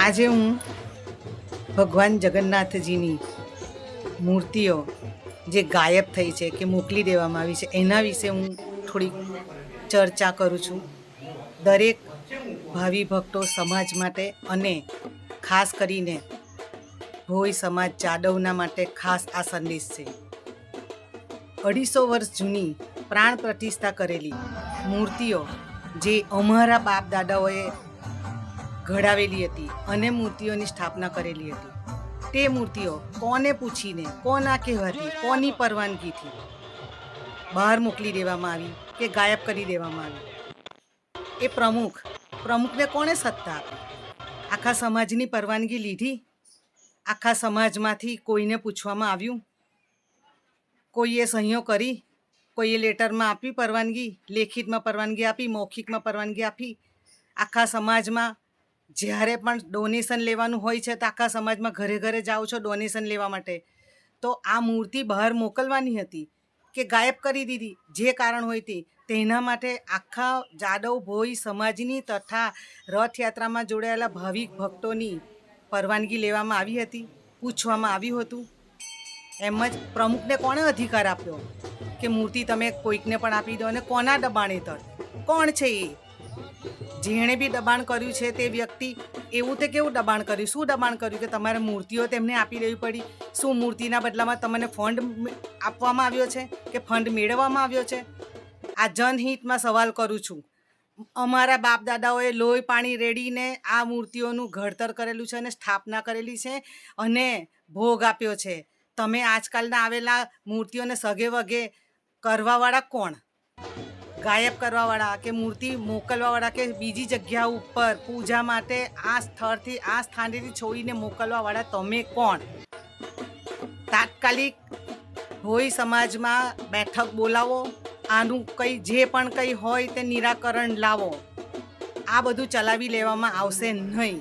આજે હું ભગવાન જગન્નાથજીની મૂર્તિઓ જે ગાયબ થઈ છે કે મોકલી દેવામાં આવી છે એના વિશે હું થોડીક ચર્ચા કરું છું. દરેક ભાવિ ભક્તો સમાજ માટે અને ખાસ કરીને ભોઈ સમાજ જાદવના માટે ખાસ આ સંદેશ છે. 250 વર્ષ જૂની પ્રાણ પ્રતિષ્ઠા કરેલી મૂર્તિઓ જે અમારા બાપ દાદાઓએ ઘડાવેલી હતી અને મૂર્તિઓની સ્થાપના કરેલી હતી, તે મૂર્તિઓ કોને પૂછીને, કોના કહેવાથી, કોની પરવાનગીથી બહાર મોકલી દેવામાં આવી કે ગાયબ કરી દેવામાં આવી? એ પ્રમુખને કોણે સત્તા આપી? આખા સમાજની પરવાનગી લીધી? આખા સમાજમાંથી કોઈને પૂછવામાં આવ્યું? કોઈએ સહીઓ કરી? કોઈએ લેટરમાં આપી પરવાનગી, લેખિતમાં પરવાનગી આપી, મૌખિકમાં પરવાનગી આપી? આખા સમાજમાં જ્યારે પણ ડોનેશન લેવાનું હોય છે તો આખા સમાજમાં ઘરે ઘરે જાઓ છો ડોનેશન લેવા માટે, તો આ મૂર્તિ બહાર મોકલવાની હતી કે ગાયબ કરી દીધી? જે કારણ હોય તે તેના માટે આખા જાદવ ભોઈ સમાજની તથા રથયાત્રામાં જોડાયેલા ભાવિક ભક્તોની પરવાનગી લેવામાં આવી હતી? પૂછવામાં આવ્યું હતું? એમ જ પ્રમુખને કોણે અધિકાર આપ્યો કે મૂર્તિ તમે કોઈકને પણ આપી દો? અને કોના દબાણ હેઠળ? કોણ છે એ? જેણે બી દબાણ કર્યું છે તે વ્યક્તિ એવું તે કેવું દબાણ કર્યું? શું દબાણ કર્યું કે તમારે મૂર્તિઓ તેમને આપી દેવી પડી? શું મૂર્તિના બદલામાં તમને ફંડ આપવામાં આવ્યો છે કે ફંડ મેળવવામાં આવ્યો છે? આ જનહિતમાં સવાલ કરું છું. અમારા બાપ દાદાઓએ લોહી પાણી રેડીને આ મૂર્તિઓનું ઘડતર કરેલું છે અને સ્થાપના કરેલી છે અને ભોગ આપ્યો છે. તમે આજકાલના આવેલા મૂર્તિઓને સગે વગે કરવાવાળા કોણ? ગાયબ કરવાવાળા કે મૂર્તિ મોકલવાવાળા કે બીજી જગ્યા ઉપર પૂજા માટે આ સ્થળથી આ સ્થાનેથી છોડીને મોકલવાવાળા તમે કોણ? તાત્કાલિક ભોઈ સમાજમાં બેઠક બોલાવો, આનું કંઈ જે પણ કંઈ હોય તે નિરાકરણ લાવો. આ બધું ચલાવી લેવામાં આવશે નહીં.